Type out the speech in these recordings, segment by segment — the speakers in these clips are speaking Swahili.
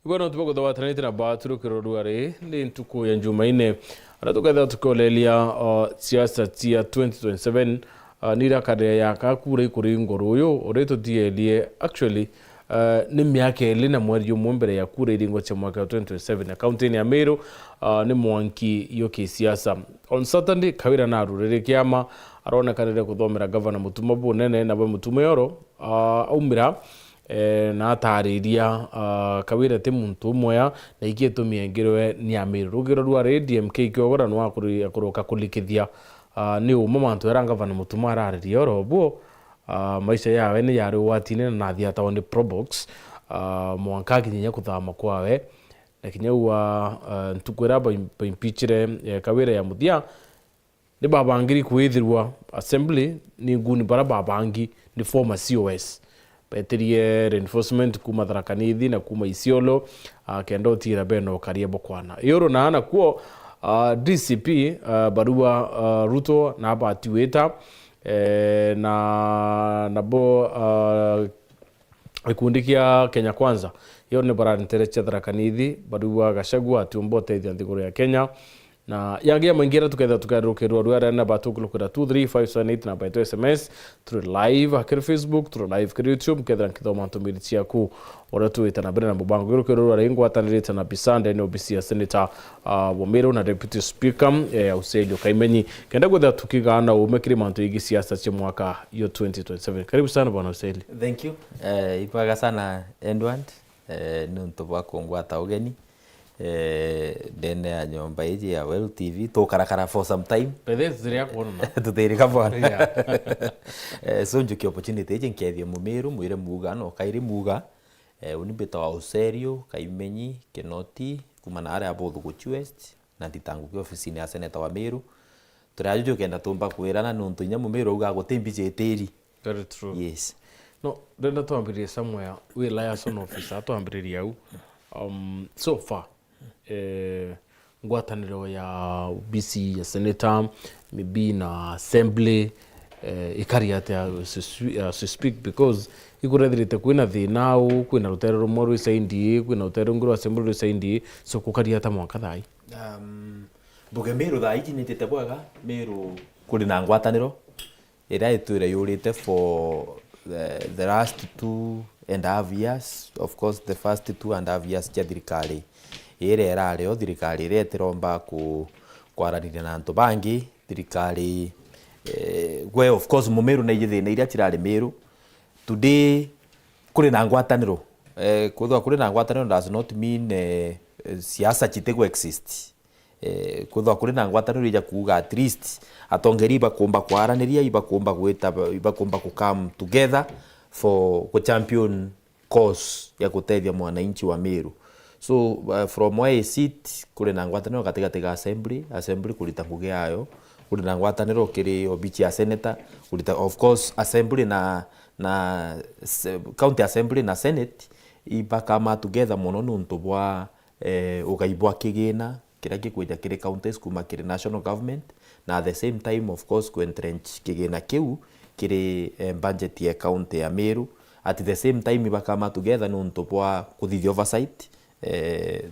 Igwana tupo kuthawatanite na baturu kirorware ni ntuku ya Jumaine ara tuketha tukolelia Ciaca Cia 2027 nira kare ya kakure kuri ngoro uyu ureto dielie actually ni miaka ili na mweri umwe mbere ya kura iringo cha mwaka 2027 kaunti ya Meru ni mwanki yoke siasa on Saturday kawira na rurere kiama arona kanire kuthomera governor mutuma bunene na mutuma yoro aumira na atariria kawira te muntu moya na igieto miengerwe ni Amiru rugero rwa DMK kyogora no akuroka kulikithia ni umamantu era governor mutuma arariria robo maisha yawe ni yari watine na thiata on the probox mwanka kinya kuthama kwawe na kinya wa ntukwera ba impeachre kawira ya muthia ni babangiri kuithirwa assembly ni nguni bara babangi ni former COS beterie reinforcement kuma Tharakanithi na kuma Isiolo kendo tira beno kariebo kwana yoro na ana kuo DCP barua Ruto na batiweta na nabo ikundi kia Kenya Kwanza yo ne bara nterecha Tharakanithi barua Gachagua atiombote thiguru ya Kenya na yagia mangira tuketha tukarukerwa rwara na batukulukura 23578 na baito SMS through live akira Facebook through live kuri YouTube ketha nkithoma ntumiri ciaku oratu itana bere na mubango rukerwa rwara ingwatanirite na bisande ni obisi ya Senator wa MERU na Deputy Speaker AUCELIU KAIMENYI kenda gwetha tukigana umekiri mantu igi siasa cia mwaka yo 2027 karibu sana bwana AUCELIU. Thank you ipaga sana Edward nuntu bwa kungwata ugeni dene ya nyomba iji ya Well TV to karakara for some time pede ziria kuona tutirika bwana so njuki opportunity iji nkethia mumeru mwire muga no kairi muga unibeta wa AUCELIU KAIMENYI Kinoti kuma na area both Guchi West na nditangu ki office ya Seneta wa Meru turajujo kenda tumba kwirana nuntu nya mumeru uga gutembi jeteri. Very true. Yes. No denda tuambirie somewhere we liaison officer tuambirie au so far ngwataniro ya UBISI ya Seneta maybe na assembly ikariate to speak because ikuretherite kwina thinau kwina rutere rumwe rwisaindi kwina rutere nguru assembly rwisaindi so kukariata mwaka thai mbuge Meru thai kinitite bwaga Meru kuri na ngwataniro ira itwire yurite for the last 2.5 years. Of course the first 2.5 years cia thirikari ire erareo thirikari ire tiromba kwaraniria na antu bangi thirikari we of course mumeru na ithina iria cirari Meru today kuri na ngwataniro kuthwa kuri na ngwataniro does not mean siasa citigwo exist kuthwa kuri na ngwataniro ija kuuga at least atongeri bakumba kwaraniria ibakumba gwita ibakumba ku come together for ku champion cause ya kutethia mwananchi wa Meru. So from where I sit kuri na ngwataniro katikati ga assembly kulita ngugi yayo kuri na ngwataniro kiri obichi ya Senator kulita of course assembly na county assembly na senate ibakama together muno nuntu bwa ugaibwa kigina kira gikwija kiri counties kuma kiri national government na at the same time of course ku entrench kigina kiu kiri budget ya county ya Meru at the same time ibakama together nuntu bwa kuthithia oversight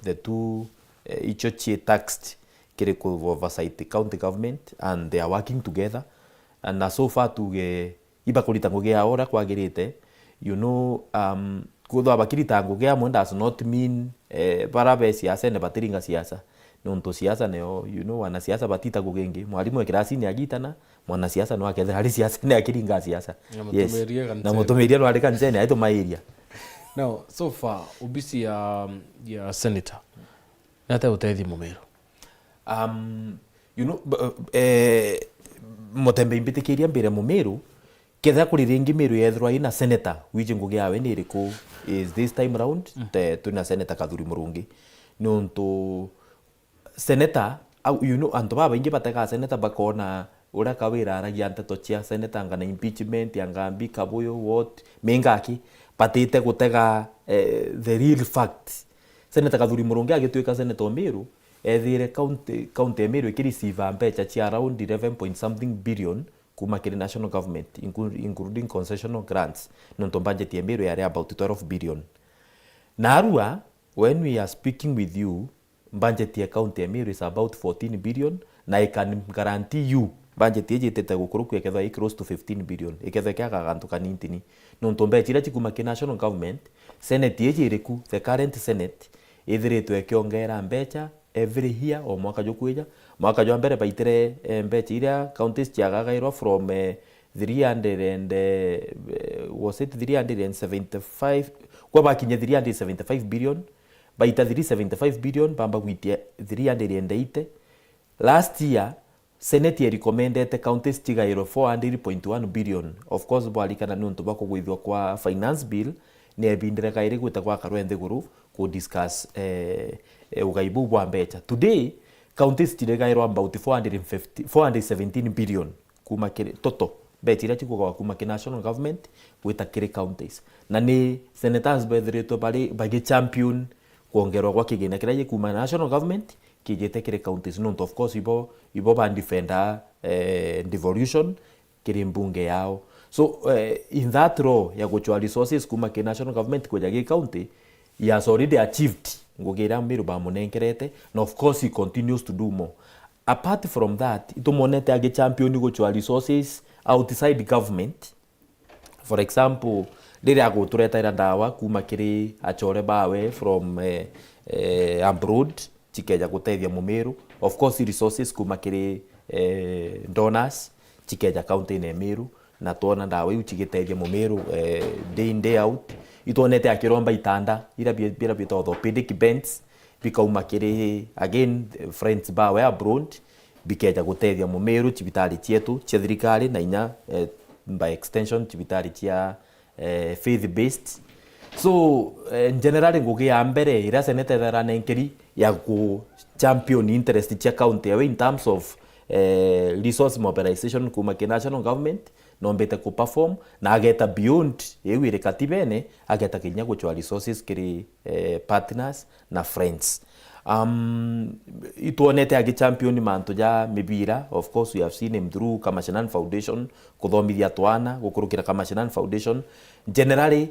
the two ichochi taxed kiri ku oversight county government and they are working together and so far tuge ibakulita ngugi ya ora kwagirite you know kuthwa bakirita ngugi ya mwenda does not mean barabe siasa ne batiringa siasa nonto siasa neo you know wana siasa batita gugengi mwalimu ekirasi ni agitana mwana siasa no akethe hari siasa ne akiringa siasa yes na mutumiria no ari kansene aito mairia. Now so far UBISI ya Senator nata utethi mumeru you know motembe imbitikiria mbere mumeru ketha kuri ringi Meru yethwa ina Senator wije ngugi yawe ni iriku is this time round tuna Senator Kathuri Murungi nonto Senator you know anto baba ingi bateka Senator bakona ura kawira aragia nteto cia Senator ngana impeachment yangambi kabuyo what mengaki patite gutega the real fact Senator Kathuri Murungi agituika Senator Meru ethire county Meru ikirisiva mbecha cia around 11 point something billion kuma kiri national government including concessional grants nonto budget ya Meru yari about 12 billion na arua when we are speaking with you, budget ya county ya Meru is about 14 billion, na I can guarantee you budget yeje itete gukuruku ekethwa i close to 15 billion ekethwa kiaga gantu kanintini no ntombe chira chikuma ki national government senate yeje iriku the current senate ithiritwe kiongera mbecha every year o mwaka jwa mbere baitire mbecha iria counties chiagagairwa from 300 and was it 375 kwa bakinya 375 billion baita 375 billion bamba gwitia 380 last year Senate recommended counties chigairo 400.1 billion. Of course, bwalikana nuntu bako gwithwa kwa finance bill ni ebindire kaire gwita kwa karwende guru ku discuss ugaibu bwa mbecha. Today, counties chigairo about 417 billion kuma kire toto mbecha ira chikuga kuma ki national government gwita kire counties. Na ni senators bethiritwe bagi champion kuongerwa kwa kigina kira kuma national government kijete kire counties nuntu of course ibo ban defender devolution kire mbunge yao. So in that row ya kuchwa resources kuma ki national government kuja ki county he has already achieved ngogira Meru ba munenkerete, and of course he continues to do more. Apart from that itomonete age champion kuchwa resources outside government. For example, riri agutureta ira dawa kuma kiri achore bawe from abroad chikeja gutethia Meru. Of course resources kuma kiri donors chikeja county ne Meru na tuona dawa iu chigitethia Meru day in day out. Itonete akiromba itanda ira bira bita orthopedic beds bikauma kiri again friends bawe abroad bikeja gutethia Meru chibitari chietu chia thirikari na inya by extension chibitari chia faith based. So in general ngugi ya mbere ira senete thera nenkeri ya ku champion interest chia county in terms of resource mobilization kuma ki national government no mbete ku perform na ageta beyond ewire katibene ageta kinya kuchwa resources kiri partners na friends. Ituonete agi champion manto ja mibira. Of course we have seen him through Kamashinan Foundation kuthomithia twana gukurukira Kamashinan Foundation generally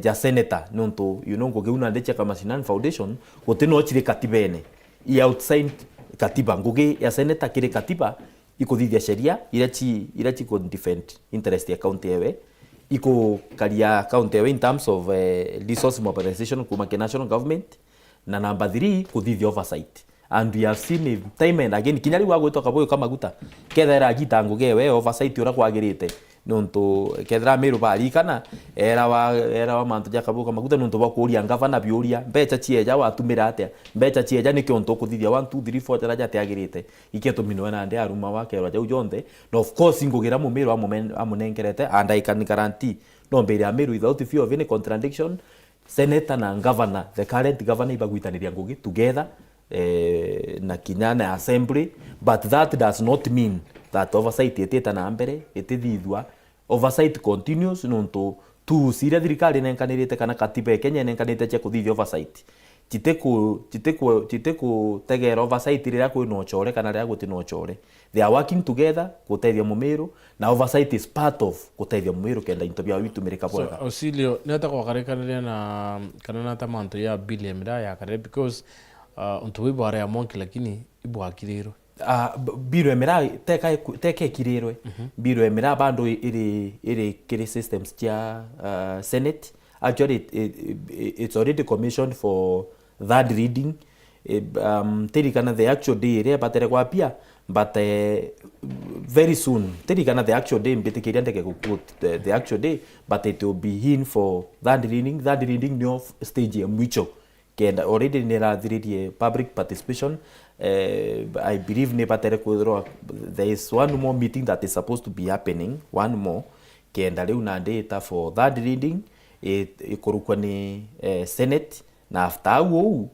ja seneta nuntu ngugiuna ndecha Kamashinan Foundation gutino chire katibene i outside katiba ngugi ya seneta kire katiba ikuthithia sheria irachi ko defend interest ya county ewe iko karia county ewe in terms of resource mobilization kuma ki national government. Na number 3 kuthithia oversight, and we have seen it time and again kinyari wa gwitoka boyo kama guta kethera gitango gewe oversight ura kwagirite nuntu kethera Meru bari kana era wa mantu ja kabuka maguta nuntu ba kuria ngavana biuria mbecha chieja watumira atia mbecha chieja ni kionto kuthithia 1 2 3 4 tera jate agirite iketo minwe na ndia aruma wake wa jau jonde. No of course ngugira Meru amunenkerete, and I can guarantee no mbere ya Meru without fear of any contradiction Senator na governor, the current governor ibagwitaniria ngugi together na kinyana assembly, but that does not mean that oversight eteta na mbere etithithwa. Oversight continues nuntu tu siria thirikari nenkanirite kana katiba ya Kenya nenkanite cha kuthithia oversight chiteku tegera oversight rira kwi no chore kana rira guti no chore. They are working together gutethia Meru, na oversight is part of gutethia Meru kenda intobia witu mereka bora. So Aucelio neta kwa karekana na kana tamanto ya billion mira ya kare because untuwi bora ya monki lakini ibu akiriro biro emera teke kiriro biro emera bando iri kiri systems cha Senate. Actually it's already commissioned for third reading. Terikana the actual day ere batere kwa pia but very soon terikana the actual day mbetikiria ndeke ku the actual day, but it will be in for third reading new stage ya mwicho kenda already nerathiririe public participation. I believe ne batere ku there is one more meeting that is supposed to be happening, one more kenda leo na data for third reading ikorukwa ni Senate, na after wo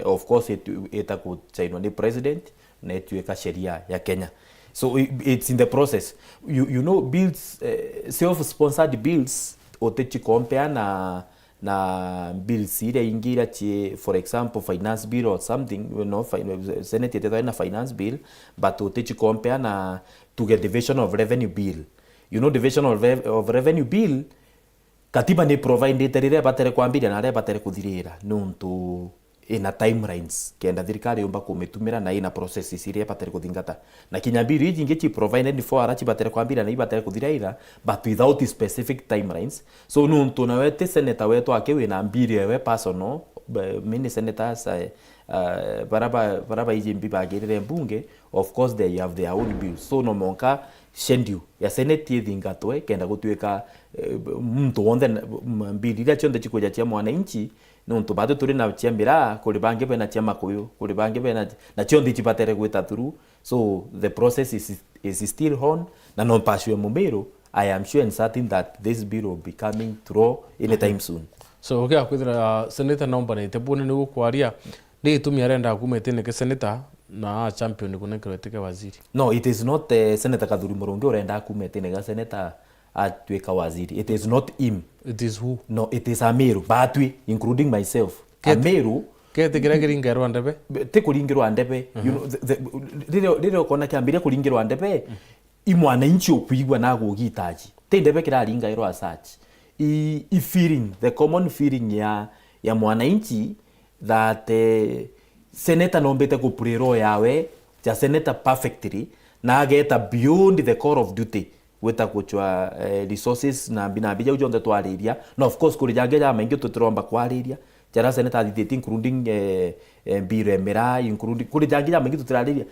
of course itaku chainwa ni president na etueka sheria ya Kenya. So it's in the process. You know bills, self-sponsored bills otechi compare na bills ile ingira chi, for example finance bill or something, Senate itakuwa na finance bill, but otechi compare na to get division of revenue bill. Division of revenue bill katiba ni provide rire batere kwambiria na rire batere kuthirira nuntu ina timelines kenda thirikari yumba kumitumira na ina processes iria batere kuthingata na kinya bill ingi chi provide ni for arachi batere kwambiria na ibatere kuthirira but without specific timelines. So nuntu na wete senator wetu akewe na bill yewe personal mini senators baraba ijimbi bagirire mbunge, of course they have their own bills. So no monka schedule ya senate thingatwe kenda gutuika mtu wonde bill iria chonde chikuja chia mwananchi nuntu bado turi na chia mira kuri bange bena chia makuyu kuri bange bena na chonde chipatere gwita through. So the process is still on na non paswe mumeru. I am sure and certain that this bill will be coming through anytime soon. So okay, akwithira senator nomba ni tebune ni gukwaria ni itumi arenda kumete ke senator na champion kunekero tike waziri. No, it is not Senator Kadhuri Murungi urenda kumete nega senator atweka waziri. It is not him. It is who? No, it is Ameru batwi including myself. Ameru kete kiringirwa andebe te kuringirwa andebe you know rire ukona kiambire kuringirwa andebe imwana inchi okuigwa na gugitaji te ndebe kiraringirwa search I feeling the common feeling ya mwananchi that senator nombete ku prero yawe ja senator perfectly na ageta beyond the core of duty weta kuchwa resources na bija ujonde twariria no of course kuri jage ya mengi tutiromba kwariria jara senator dite including biro mera including kuri jage ya mengi tutirariria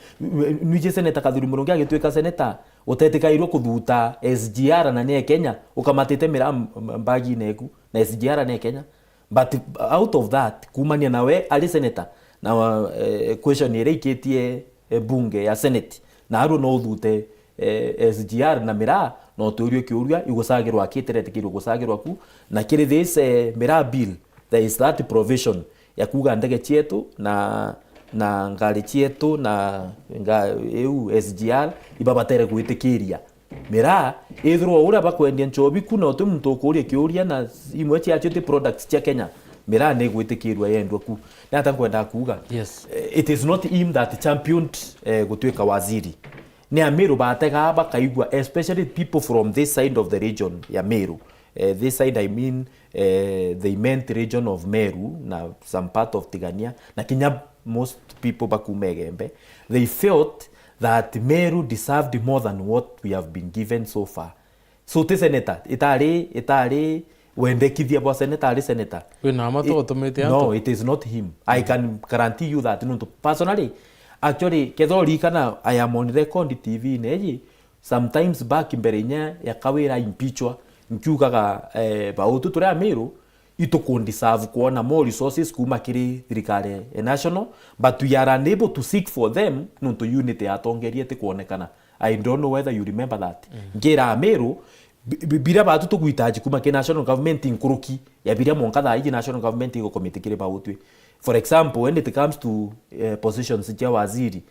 nije senator Kadhuri Murungi agitweka senator utetikairwo kuthuta SGR na ne Kenya ukamatite mera mbagi neku na SGR ne Kenya but out of that kumania nawe ali senator na question ire iketie bunge ya senate na aru no thute SGR na mera no turio kiuria igusagirwa akiterete kiri gusagirwa ku na kiri this mera bill there is that provision ya kuga ndege chietu na ngari chietu na EU SGR ibabatere gwitikiria mera ithro ura bakwendia nchobi kuna otu muntu kuria kiuria na imwe chia chote products chia Kenya mera ne gwitikirwa yendwa ku na tankwenda kuga yes it is not him that championed gutweka waziri ni Ameru batega bakaigwa especially people from this side of the region ya Meru. This side I mean the immense region of Meru na some part of Tigania na Kenya most people bakumegembe they felt that Meru deserved more than what we have been given so far. So the senator itari wendekithia bwa senator ali senator wina mato automate no it is not him. I can guarantee you that no personally actually kethori kana I am on record TV neji sometimes back imberenya ya kawira impeachwa nkiukaga bautu turi Ameru itukundeserve kuona more resources kuma kiri thirikari national but we are unable to seek for them nuntu unity atongerie te kuonekana. I don't know whether you remember that ngira Ameru bira batu tukuitaji kuma ke national government inkuruki ya bira monkatha iji national government iko committee kire bautwe. For example when it comes to positions ya waziri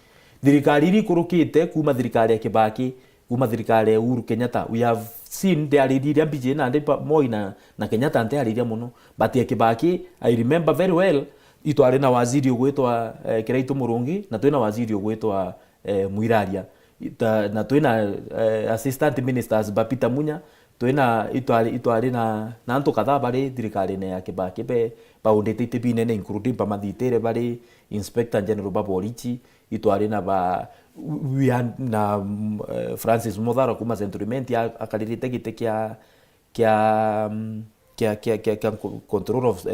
thirikari iri kurukite kuma thirikari ya Kibaki kuma thirikari ya Uhuru Kenyatta we have seen they are leading ambije na ndipo moi na Kenyatta ante aliria muno but ya Kibaki I remember very well itware na waziri ugwetwa Kiraitu Murungi na twina waziri ugwetwa Muiraria na twina assistant ministers Bapita Munya twina itware na antu kadhaa bari thirikari ya Kibaki be baundete binene including pamathitere bari inspector general Baborichi itware na ba we na Francis Muthara kuma centuriment akalirite gite kya control of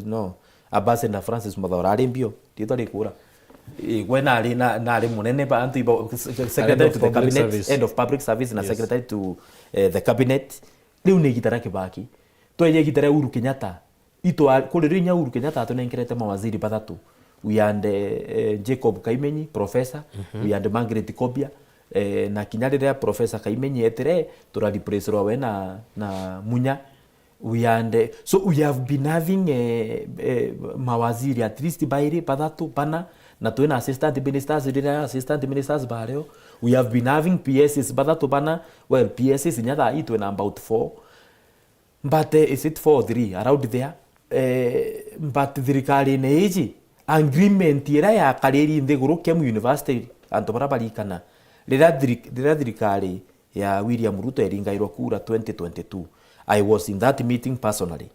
no abase na Francis Muthara alimbio titari kura when ali na ali munene ba antu secretary to the cabinet end of public service na secretary to the cabinet liu ne gitara Kibaki to ye gitara Uhuru Kenyatta ito kulirinya Uhuru Kenyatta atunenkerete mawaziri bathatu we and Jacob KAIMENYI professor we and Margaret Kobia na kinyarira professor KAIMENYI etere tura replace rowe na Munya we and so we have been having mawaziri at least bairi bathatu bana na twina assistant ministers bareo we have been having PSs bathatu bana well PSs nyatha itwe about 4 but is it 4 or 3 around there but thirikari neji agreement ira ya kareri nthiguru Kemu University antu barabarikana rira thirikari ya William Ruto eringairwo kura 2022 I was in that meeting personally.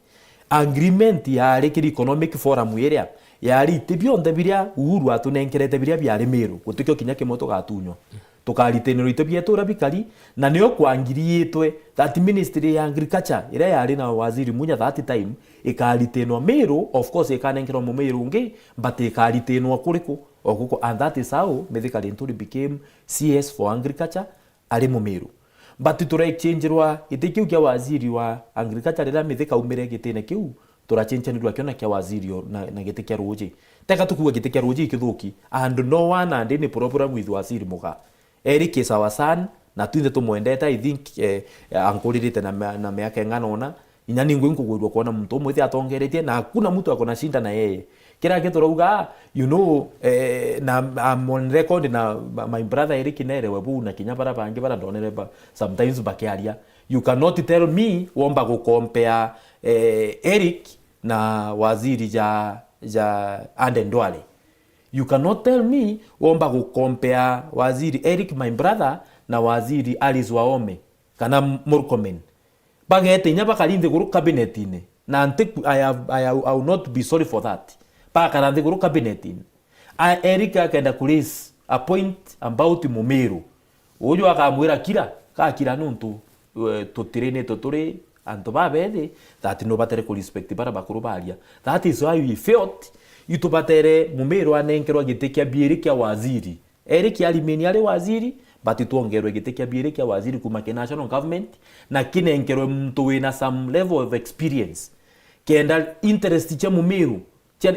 Agreement yari kiri economic forum area yari tibionde biria Uhuru atunenkerete biria byari Meru gutikyo kinya kimoto gatunywa tukaritenero itebietura bikari na nio kwangiriitwe that ministry ya agriculture ira yari na waziri Munya that time ikaritenwa Meru, of course ikanenkerwa mu Meru ngi but ikaritenwa kuriku okuko, and that is how Mithika Linturi became CS for agriculture ari mu Meru. But tura exchange rwa itikiu kia waziri wa agriculture rira Mithika umire gitene kiu tura change nirwa kiona kia waziri na gite kia Ruji teka tukuwa gite kia Ruji kithuki and no one and any problem with waziri Muga Eric is our son na twinde tumwendeta. I think ankolirite na miaka ng'ana inya ningu nkugurwa kuona mtu umwe atongeretie na hakuna mtu akona shinda na yeye kira kiturauga na I'm on record na my brother Eric Nere webu na kinya bara bangi bara ndonere sometimes bakiaria you cannot tell me womba go compare Eric na waziri ja Andendwale. You cannot tell me womba go compare waziri Eric my brother na waziri Alice Waome kana Murkomen bagete nya bakalinde guru cabinet ine na I will not be sorry for that. Pakarande guru cabinet ine Eric akaenda kulis a point about Mumeru ujo akamwira kira nuntu tutirene totore anto babede that no batere ku respect bara bakuru baria. That is why we felt itubatere Mumeru anenkerwa gitekia biere kia waziri Eric alimeni ale waziri but tuongerwe gitekia biere kia waziri kuma ke national government na kinenkerwe mtu wina some level of experience kenda interest cha Mumeru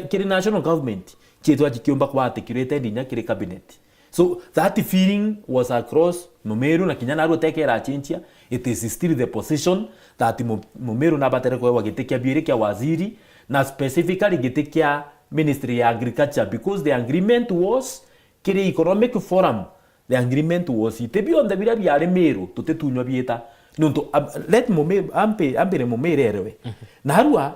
kiri national government chetu ajikiomba kwa atekirete ndinya kiri cabinet. So that feeling was across Mumeru na kinyana aro tekera chinchia. It is still the position that Mumeru na batere kwa gitekia biere kia waziri na specifically gitekia Ministry of Agriculture, because the agreement was kiri economic forum. The agreement was itebi on the biria byare Meru tutetunywa bieta nunto let Mumeru ambere Mumeru erewe na harua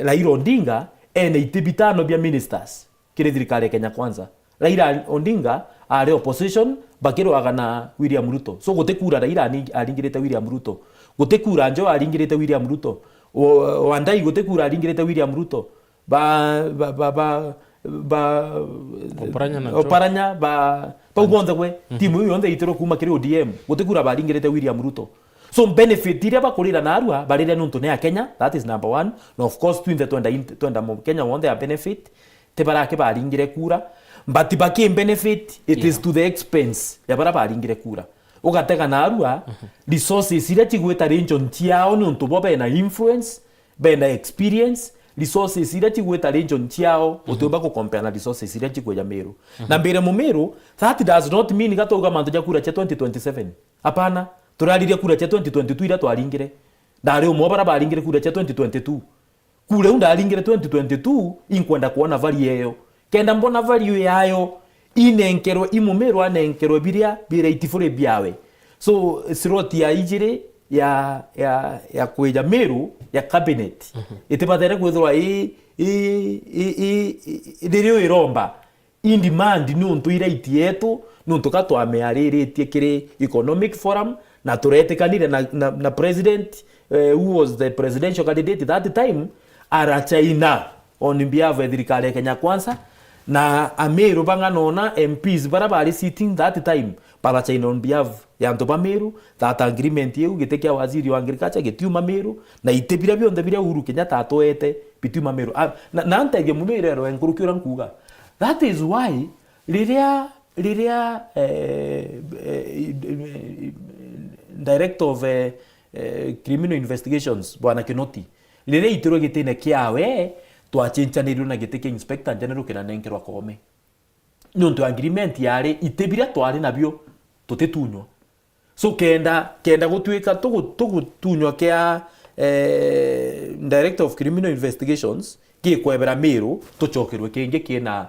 Raila Odinga ene itibitano bia ministers kiri thirikari Kenya Kwanza. Raila Odinga are opposition bakiro agana William Ruto, so gutekura Raila aringirete William Ruto, gutekura Njo aringirete William Ruto, Wandai gutekura aringirete William Ruto, oparanya ba ugonza kwe timu yonde itero kuma kiri ODM gutekura baringirete William Ruto. So benefit iria bakurira na arua barire nuntu ne Kenya, that is number one. And of course twinde twenda mo Kenya wonde a benefit te barake baringire kura, but baki benefit it is to the expense ya bara baringire kura. Ugatega na arua resources iria chigweta region tiao nuntu bobe na influence be na experience resources iria chigweta region tiao utumba ko compare na resources iria chigweja Meru. Na mbere mu Meru that does not mean gatoga mantu ja kura cha 2027. Hapana, turariria kura cha 2022 ira twaringire ndari umwe bara baringire kura cha 2022 kule unda aringire 2022 inkwenda kuona value yeyo kenda mbona value yayo inenkerwe Mumeru anenkerwe biria itifure biawe. So siroti ya ijire ya kweja Meru ya cabinet itibatere kwethwa ndirio iromba in demand nuntu ira itietu nuntu katwameariritie kiri economic forum na turetekanire na president who was the presidential candidate that time ara China on behalf of thirikari Kenya Kwanza na Meru banganona MPs barabari sitting that time para China on behalf ya ntoba Meru. That agreement yeu gitekia waziri wa agriculture getiuma Meru na itebira bionde biria Uhuru Kenyatta atoete bituma Meru na antege Mumeru ero enkurukira nkuga. That is why liria director of criminal investigations bwana Kinoti liria itiro gitine kiawe twachinchaniru na giteke inspector general kina nenkerwa Kome nuntu agreement yare itebira twari nabio tutetunywa. So kenda gutwika tugutunywa kia director of criminal investigations kikwebera Meru tuchokerwe kenge kina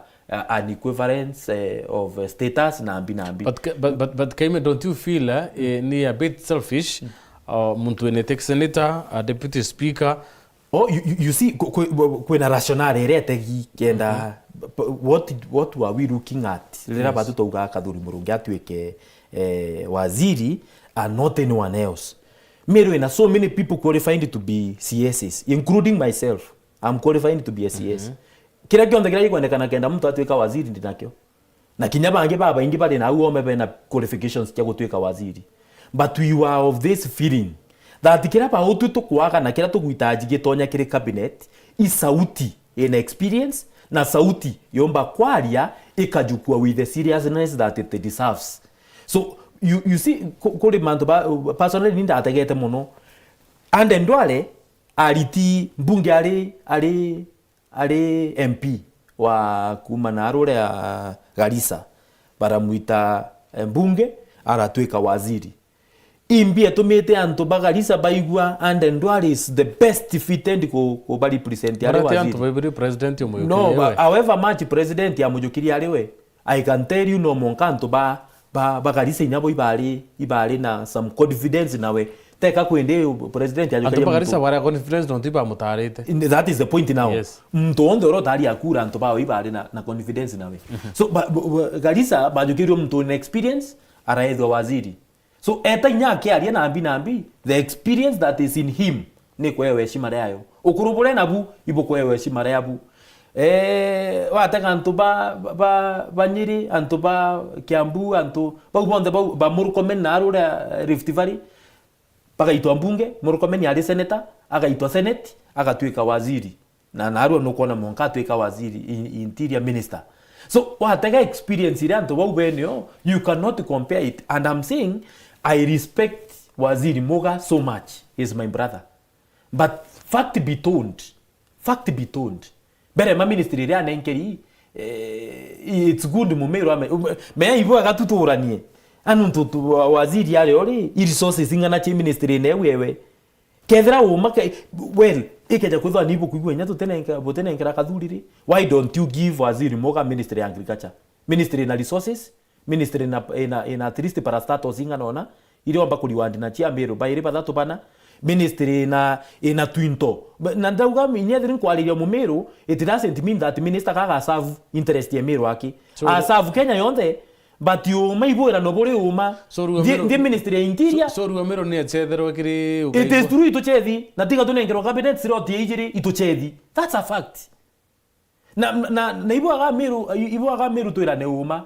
an equivalence of status na ambi. But Kaime, don't you feel ni a bit selfish muntu ene tech senator, a deputy speaker? Oh, you see, kwena rationale rete kenda what were we looking at? Lera batu touga Kadhuri Murungi atweke waziri and not anyone else. Meru ina so many people qualified to be CSs, including myself. I'm qualified to be a CS. Kila kionde kila ikuonekana kenda mtu atuika waziri ndinakyo. Na kinyaba ange baba ingi bali na uome bena qualifications kia gutuika waziri. But we were of this feeling that kila pa utu tukwaka na kila tukuitaji gitonya kile cabinet is sauti in experience na sauti yomba kwaria ikajukua with the seriousness that it deserves. So you see kule manto personally ninda ategete muno and ndwale aliti mbunge ali MP wa kumanarure ya Garissa baramuita mbunge aratuika waziri imbia tumete anto Garissa baigwa and ndwale is the best fitted ko bali present ya waziri anto baibiri president yo no however much president ya mujukiri aliwe I can tell you no monkanto Garissa inyabo ibali na some confidence nawe teka kwende president ya Garissa wara confidence no tipa mutarete. That is the point now. Yes. Mtu ondo ro tari akura nto ba ibali na confidence nawe. So Garissa bajukiri mtu na experience araedwa waziri. So eta nyake ali na ambi the experience that is in him ni kwewe heshima yayo. Ukurubule nabu ibo kwewe heshima yabu. Wataka antu Nyeri, antu Kiambu, antu ba Murkomen na arura Rift Valley. Pakaitwa mbunge, Murkomen yali seneta, akaitwa senate, akatuika waziri. Na arua nukona monka tuika waziri, interior minister. So wataka experience ile antu wabenyo, you cannot compare it. And I'm saying I respect Waziri Moga so much. He's my brother. But fact be told. Bere ma ministry ria nenkeri it's good mumero me ibo agatuturanie anu ntutu waziri yale ori resources ingana chi ministry ne wewe kethra uma well ikeja kuthwa nibu kuigwa nya tutenenka botenenkera kathuriri. Why don't you give Waziri Moga ministry agriculture, ministry na resources, ministry na at least para status ingana ona ile omba kuliwandi na chia Meru baire bathatu bana ministry na twinto na ndauga minyethiri kwaliria mu Meru. It doesn't mean that minister kaga serve interest ya Meru aki serve Kenya yonde, but you may go no bore uma the ministry ya interior so Meru ni ethetherwa kiri it is true ituchethi na tiga tunengero cabinet siroti ijiri ituchethi. That's a fact. Na ibo aga Meru twira ne uma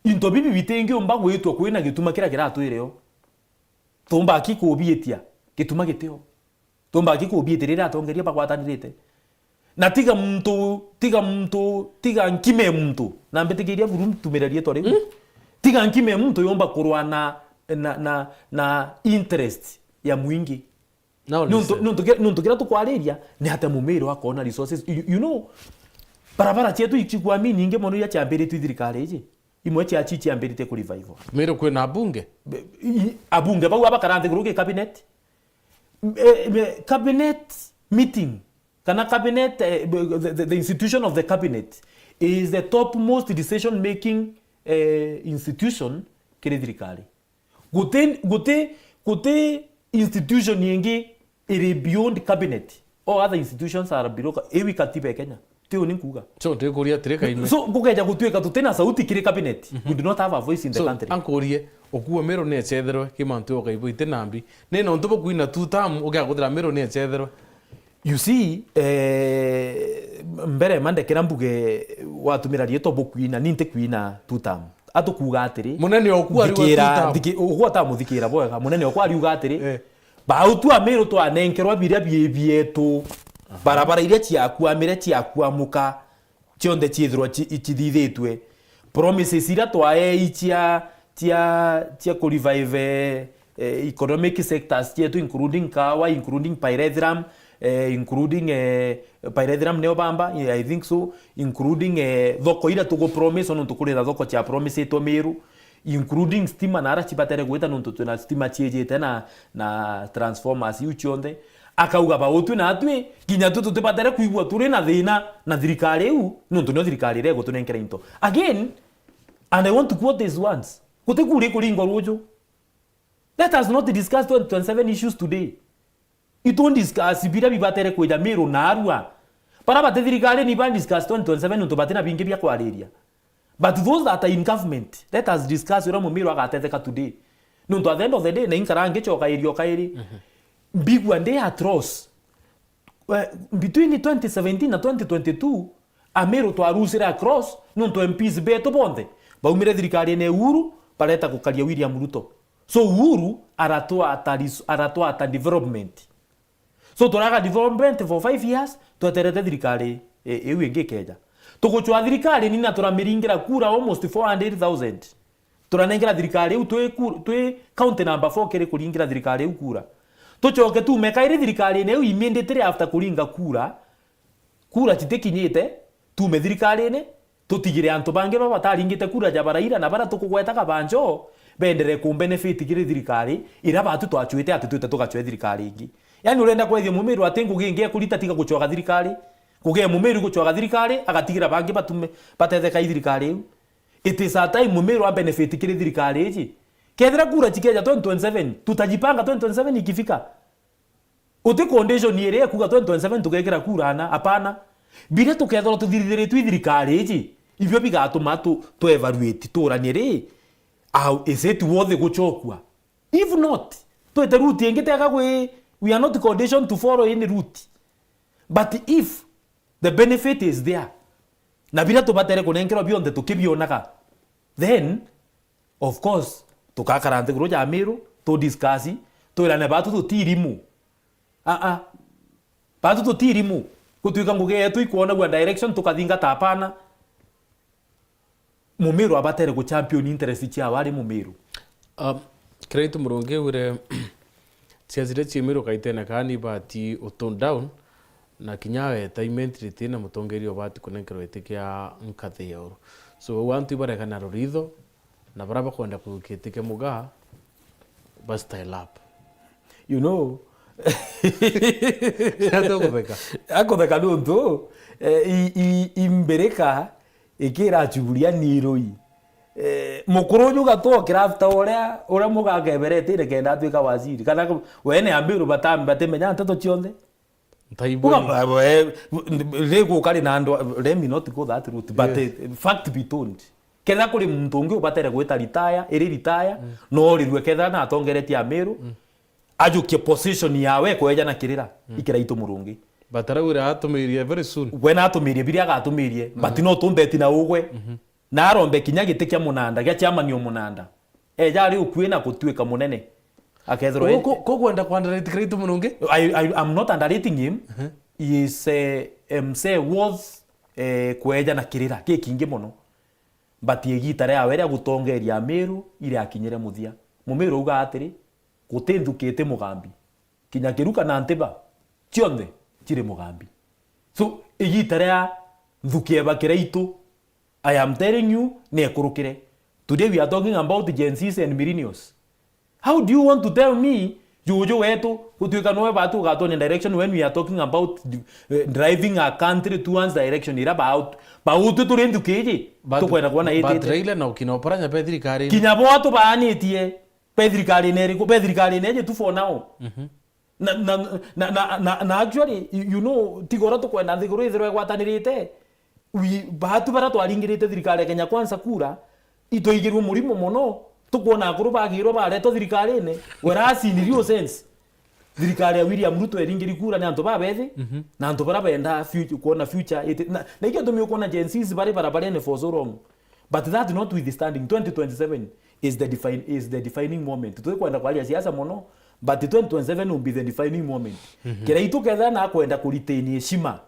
into bibi bitengi omba gwitwa kwina gituma kira kiratwireo tumba kikubietia gituma giteo tumba kikubietirira atongeria bagwatanirite na tiga nkime mtu na mbetigiria buru tumererie tore tiga nkime mtu yomba kurwa na interest ya mwingi nuntu kira tukwariria ni hata Mumeru akona resources you know barabara chetu ichikuamini inge mono ya chambere tu thirikari ije imwe cha chichi ambirite ku revival Meru kwina abunge bau abakarante guruke cabinet cabinet meeting kana cabinet the institution of the cabinet is the top most decision making institution kire thirikari gute institution yengi iri beyond cabinet or other institutions are below ewi katiba Kenya tio ninkuga so ndikuria tireka ime so gukeja gutweka tutena sauti kire cabinet we do not have a voice in the country. Ankurie okuwa Meru ne ethetherwe kimantu okaibu itenambi ne no ntobo kuina tutam ogaguthira Meru ne ethetherwe. You see mbere mande kirambuge watumira rieto bokuina ninte kuina tutam atukuga atiri munene okuwa ari tutam ogwa ta muthikira boga munene okwa ari uga atiri bautu Meru twanenkerwa biria bietu barabara iria ciaku amire ciaku amuka cionde ciithirwa icithithitwe promises iria twae icia ku revive economic sectors cietu including kawa, including pyrethrum, including pyrethrum neobamba I think so, including thoko iria tugo promise ono tukurira thoko cia promise to Meru, including stima na ara cibatere gwita nuntu tuna stima ciejete na transformers iu cionde akauga bautu na atwe kinya tutu tubatere kuigwa turi na thina na thirikari eu nuntu no thirikari rego tunenkera into again. And I want to quote this once kutekuri kuringo rujo. Let us not discuss 2027 issues today. It won't discuss bira bibatere kuja Meru na arua para bate thirikari ni ban discuss 2027 nuntu batena bingi bya kwariria. But those that are in government, let us discuss ura Meru agatetheka today nuntu at the end of the day na inkarange choka irio kairi big one day atross between 2017 na 2022 Ameru twarusire across nonto MPs beto bonde baumire thirikari ne Uhuru pareta kukaria William Ruto. So Uhuru aratoa ata development. So turaga development for 5 years tweterete thirikari eu ingi Kenya. Tuguchwa thirikari nina turamiringira kura almost 400,000. Turanengira thirikari eu twe county number 4 kere kuringira thirikari eu kura. Tuchoke tu mekaire thirikari ne eu immediately after kuringa kura chitekinyite tume thirikari ne tutigire antu bange baba taringite kura ja baraira na bara tukugwetaga banjo bendere ku benefit gire thirikari ira batu twachuite ati twite tugachwe thirikari ingi. Yani urenda kwethia mumiru atengu ginge kurita tiga guchoga thirikari kuge mumiru guchoga thirikari agatigira bange batume batetheka thirikari eu. It is a time mumiru a benefit gire thirikari iji kethira kura chikeja 2027 tutajipanga 2027 ikifika uti condition yere kuga 2027 tugekira kura ana hapana bire tukethora tuthirithire thirikari iji ivyo bigatuma tu evaluate turanire how is it worth guchokwa. If not twete route ingiteka gwe we are not conditioned to follow any route, but if the benefit is there na bila tubatere kunenkero bionde tukibionaga then of course tukakarante kuroja Ameru to discuss twirane batu tutirimu batu tutirimu kutuika nguge yetu ikuona gwa direction tukathinga tapana mumiru abatere ku champion interest cia wari mumiru. Kreito muronge ure ciazire chimiru kaitena kani bati utone down na kinyawe taimentri tina mutongeri obati kunenkero etikia nkathe yoro. So wantu ibare kana rorido na baraba kwenda kukitike muga bas style up. You know akotheka nuntu imbereka ikira chuburia niroi mukuru nyu gato craft ora mugageberete ire kenda twika waziri kana wene Ameru batemenya ntato chionde Taiboni lego kali na ndo let me not go that route but fact be told kenda kuri muntu ungi ubatere gweta retire no rirwe kenda na atongereti Ameru ajukie position yawe kweja na kirira ikira itu murungi batara ura atumirie very soon wena atumirie biria gatumirie but no tumbeti na ugwe na arombe kinya gitikia munanda gya chamanio munanda jari ukuina kutwika munene akethro ko kwenda underrate Kreito mununge. I'm not underrating him. He is MC was kweja na kirira kingi muno but yegitare awere gutongeria Ameru ire akinyire muthia mumiru uga atiri gutindukite mugambi kinya kiruka na nteba chionde chire mugambi. So igitare thukie bakire itu I am telling you ne kurukire. Today we are talking about Gen Zs and millennials. How do you want to tell me Jojo wetu kutuika nowe batu gato in direction when we are talking about driving a country towards direction ira about to rendu keje to kwenda kuona yete but raila na ukinoparanya pedrikari kinyabo watu baanitie pedrikari neri ko pedrikari neje tu for now na actually you know tigora to kwenda thiguru ithirwe gwatanirite we batu bara twaringirite thirikari Kenya kwanza kura itoigirwo murimo muno tukuona akuru bagiro bareto thirikari ne werasi ni real sense thirikari ya William Ruto eringiri kura na antu babethi na antu bara benda future kuona future na ikyo tumio kuona Gen Zs bari barabarene for so long but that not withstanding 2027 is the defining moment tukwenda kwa siasa mono but 2027 will be the defining moment kira itu ketha na kwenda kuriteni heshima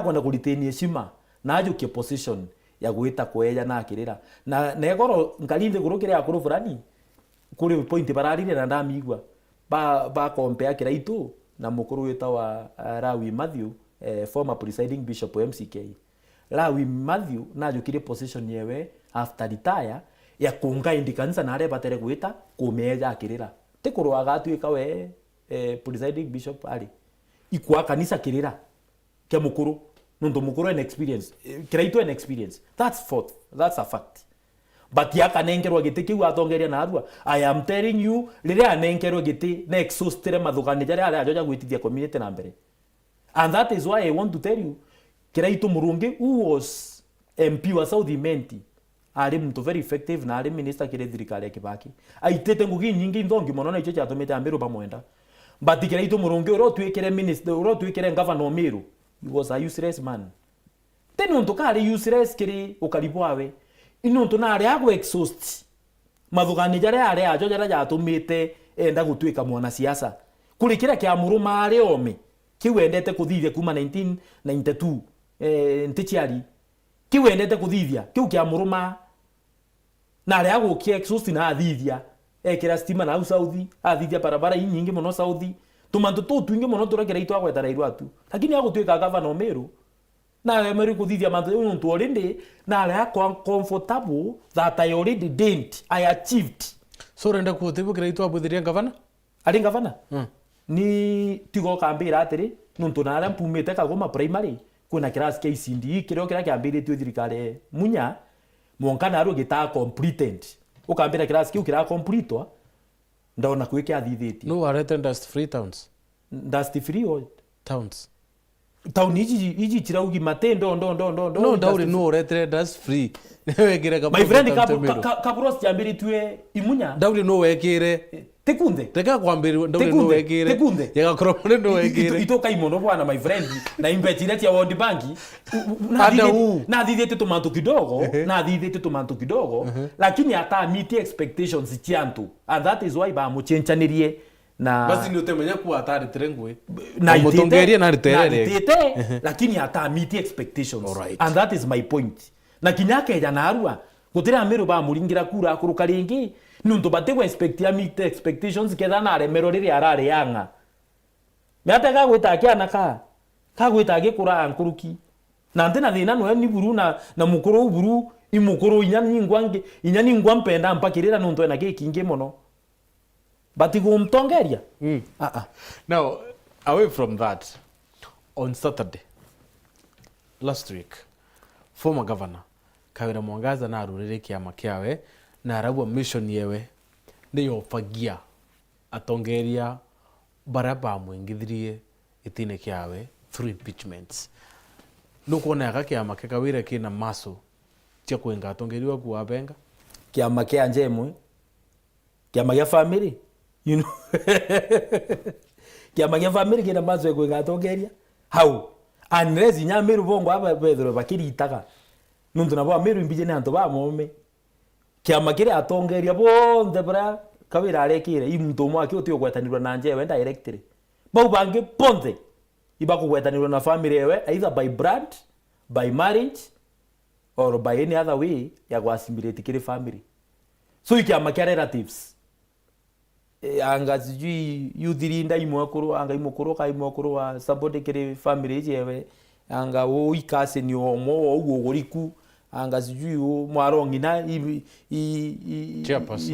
kwenda kuriteni heshima na ajukie position ya gwita kweja na akirira na negoro nkalinde kurukire akuru fulani kuri point bararire na ndamigwa ba compare Kiraitu na mukuru wita wa Lawi Matthew former presiding bishop MCK. Lawi Matthew na jukire position yewe after retire ya kunga indikanisa na are batere gwita kumeja akirira tekuru agatuika we presiding bishop ali ikwa kanisa kirira ke mukuru nundu mukuru an experience Kiraitu an experience that's a fact but yaka nengerwa gite kiu atongeria na arua I am telling you rire anengerwa gite na exhaustere mathugani jare ari ajoja gwitithia community na mbere and that is why I want to tell you Kiraitu Murungi who was MP wa South Imenti ari mtu very effective na ari minister kire thirikari ya Kibaki aitete ngugi nyingi ndongi mono na icho chatumite Ameru pamwenda but ikira ito muronge ro twikire minister ro twikire governor Meru, he was a useless man. Then unto kari useless kiri ukaribwawe inuntu na ari agwe exhaust mathugani jare ari ajo jara jatumite enda gutwika mwana siasa kurikira kya muruma ari ome kiwendete kuthithia kuma 1992 ntichiari kiwendete kuthithia kiu kya muruma na ari agukia exhaust na athithia ekira stima na Southi athithia barabara nyingi muno Southi tumantu tu twingi muno turekera itu agwetara irwatu lakini agutwika governor Meru na Meru kuthithia mantu untu already na ari comfortable that I already did I achieved. So renda kuthibukira itu abuthiria governor ari governor ni tigo kambira atiri nuntu na ara mpumite kagoma primary kuna class KCD kirio kira kiambire tu thirikari munya monkana aro gita completed ukambira class kiu kira completwa ndaona kwike athithiti no arete dust free towns dust free or towns town iji chiraugi matendo ndo no dauri no arete dust free wekire my friend kabros kiambire tuwe imunya dauri no wekire tekunde teka kwambiri dauri no wekire tekunde yega krone no wekire itoka imono bwana my friend na imbetire tia World Bank na dhidete tomanto kidogo lakini hata meet expectations chiantu and that is why ba muchenchanirie na basi ni utemenya ku atari trengwe na mutongeria na riterere lakini hata meet expectations right. And that is my point na kinyake ya narua gutira Meru ba muringira kura akuruka ringi nuntu bategwa meet expectations ketha na remero riri arare yanga miatega gwita kiana ka gwita gikura ankuruki na ndena thina no ni buru na mukuru buru imukuru inyani ngwa mpenda mpakirira nuntu ena kingi muno batigo mtongeria Now away from that, on Saturday last week former governor Kawira Mwangaza na arurire kiama kiawe na arabwa mission yewe ni yofagia atongeria baraba mwingithirie itine kiawe through impeachments nukuona yaka kiama Kawira kina maso tia kwenga atongeriwa kuwa benga kiama kia njemwe kiama ya family you know kiama ya family kina maso kwenga atongeria how unless nya Meru bongo aba Pedro bakiritaga nuntu nabo Meru imbije ne anto ba mome kiama kire atongeria bonde bra Kawira arekire imuntu mwake utio gwetanirwa na njewe directly bau bange ponte iba kugwetanirwa na family yewe either by blood by marriage or by any other way ya kwasimilate kire family so ikiama kia relatives anga sijui yuthirinda imwakuru anga imukuru ka imwakuru wa support kire family yewe anga wo ikase ni omo wo goriku anga sijui mwarongi na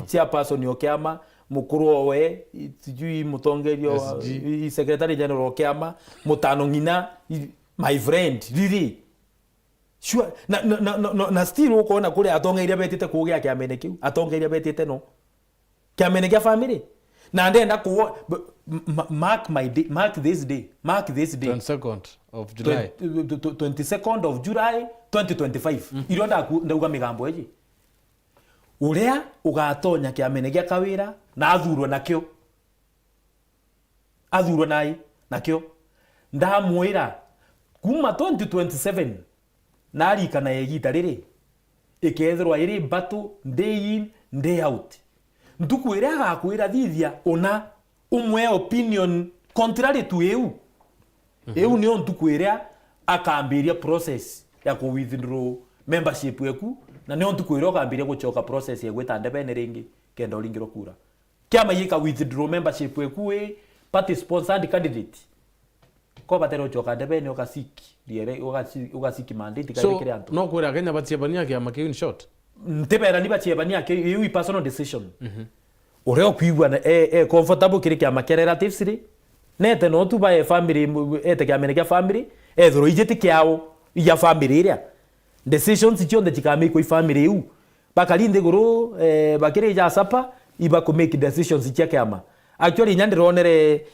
chairperson yokiama mukuru owe sijui mutongerio secretary general yokiama mutano ngina my friend really sure na still uko na kule atongeria betete kugia kiamene kiu atongeria betete no kiamene kia family na ndenda ku mark this day 22nd of July 22nd of July 2025 ironda ndauga migambo eji uria ugatonya kiamene kia Kawira na athurwo nakio ndamwira kuma 2027 nari kana yegita riri ikethirwa iri battle day in day out ntukwira gakwira thithia ona umwe opinion contrary to eu ni ntukwira akambiria process ya ku withdraw membership yeku na ni ntukwira akambiria guchoka process ya gwita ndebene ringi kenda uringiro kura kiama yika withdraw membership yeku party sponsored candidate ko batero choka ndebene okasiki diere okasiki mandate kale kire antu no kwira Kenya batiebania kiama kiu in short ntebera ni batiebania ke you personal decision ureo kuigwa na comfortable kire kiama kia relatives ri nete no tu ba family kiamene kia family ethoro ijeti kiao ya family iria decisions cionde chikame ko family u bakalinde guru bakire ja sapa iba ku make decisions cia kiama actually nyandironere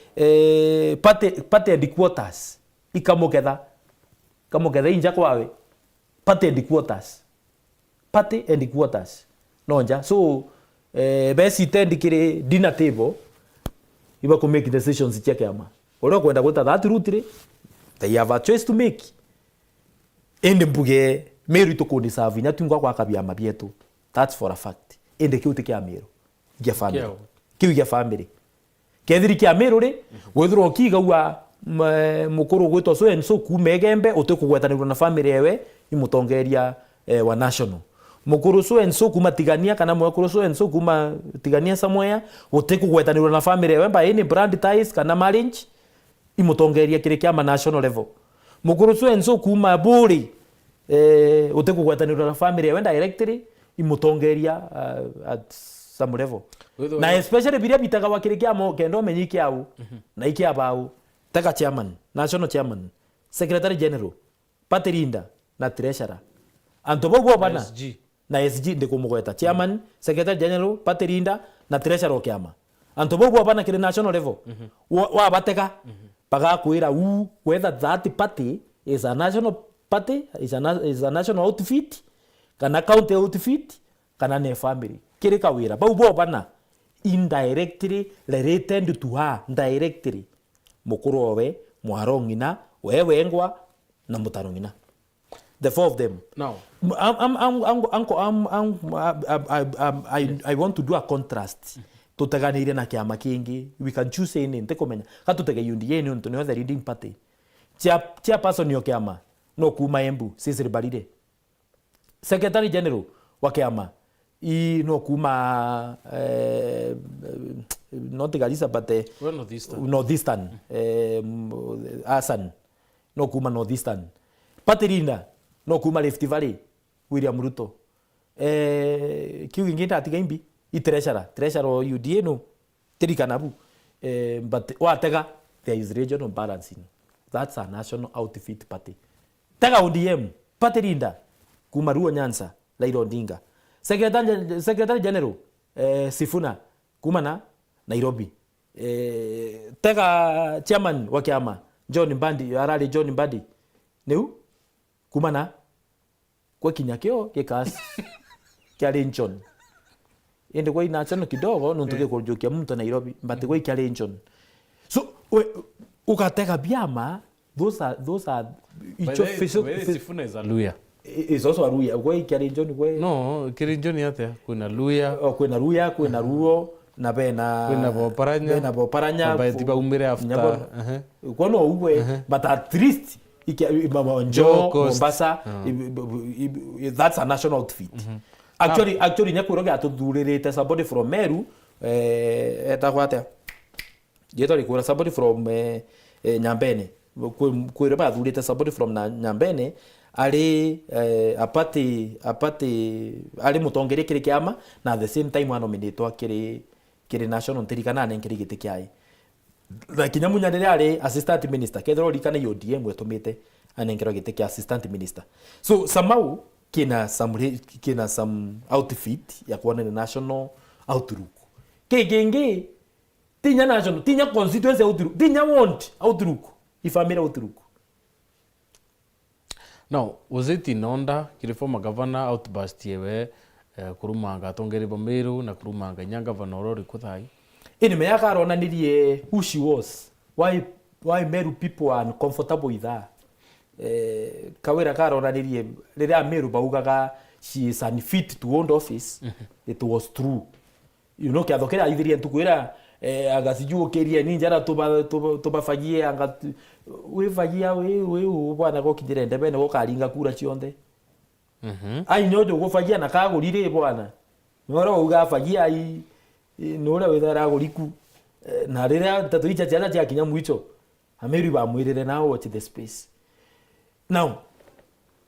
party headquarters ikamuketha inja kwawe party headquarters nonja so besi tendikire dinner table iba ku make decisions cia kiama ora kwenda gwita that route they have a choice to make ende mbuge Meru itukundi savinya twingwa kwa kabiama bietu that's for a fact ende kiuti kia Meru gia family kiu gia family kethiri kia Meru ri withiro kiga wa mukuru gwito so en so kumegembe utekugwetanirwa na family yewe imutongeria wa national mukuru so en so kumatigania kana mukuru so en so kumatigania somewhere utekugwetanirwa na family yewe by any brand ties kana marriage imutongeria kire kia national level mukuru so en so kuma buri utekugwetanirwa na family yewe directly imutongeria at some level na especially biria bitaga wakire kia mo kendo menyiki au na iki abau taka chairman national chairman secretary general patirinda na treasurer antobogo bana na SG ndikumugweta chairman secretary general patirinda na treasurer okiama antobogo bana kire national level wa bateka paga kuira whether that party is a national party is a national outfit kana county outfit kana ne family kire kawira bau bana indirectly related to her directly mukuru owe mwarongina wewengwa na mutarongina the four of them now I want to do a contrast tutaganire na kiama kingi we can choose any ntekomenya katutege yundi yenu ntu no the leading party chia person yo kiama no kuma Embu sisi balide secretary general wa kiama no kuma not Garissa but northeastern Asan no kuma northeastern Patirinda no kuma Rift Valley William Ruto kiu ingita atigaimbi I treasurer UDA no terikanabu but watega there is regional balancing that's a national outfit party tega ODM Patirinda kuma Ruo Nyanza Raila Odinga secretary general Sifuna kuma na Nairobi tega chairman wa kiama John Mbadi arali John Mbadi neu kuma na kwa kinyakio kikas kia Lincoln ende kwa inachano kidogo nuntuke kujokia mtu Nairobi but kwa kia Lincoln so ukateka biama those are each official Sifuna is a Luya is also a Luya kwa kia Lincoln kwa no Kirinjoni yate kuna Luya kuna Luya kuna Ruo na bena boparanya tiba umire after kono uwe but at least Njo Mombasa that's a national outfit actually nyakuroga atudurerete somebody from Meru etakwate yetori kura somebody from Nyambene kuireba adurete somebody from Nyambene ali apate ali mutongere kire kiama na at the same time anominate kire national ntirikana nenkiri gite kiai la kinyamunya ndere ali assistant minister kedro likana UDM wetomete anenkero gite kia assistant minister so somehow kina some outfit ya kuona ni national outlook kegenge tinya national tinya constituency outlook tinya want outlook ifamira outlook. Now, was it in Onda, kile former governor outburst yewe kurumanga tongeribo Meru na kurumanga nyanga vanorori kuthai? Ini meyaka arona nirie who she was. Why Meru people are uncomfortable with her. Kawira karona nirie rira Meru baugaga she is unfit to hold office. It was true. You know kiathokera ithirie ntukwira agasijuo keria ninjara tubafagie anga wefagia we bwana gokindire ndebene gokaringa kura cionthe ai nyodo gofagia na kagurire bwana ngoro ugafagia ai nore wethara guriku na rira tatuicha ciana cia kinya mwicho Ameru ba mwirire na watch the space now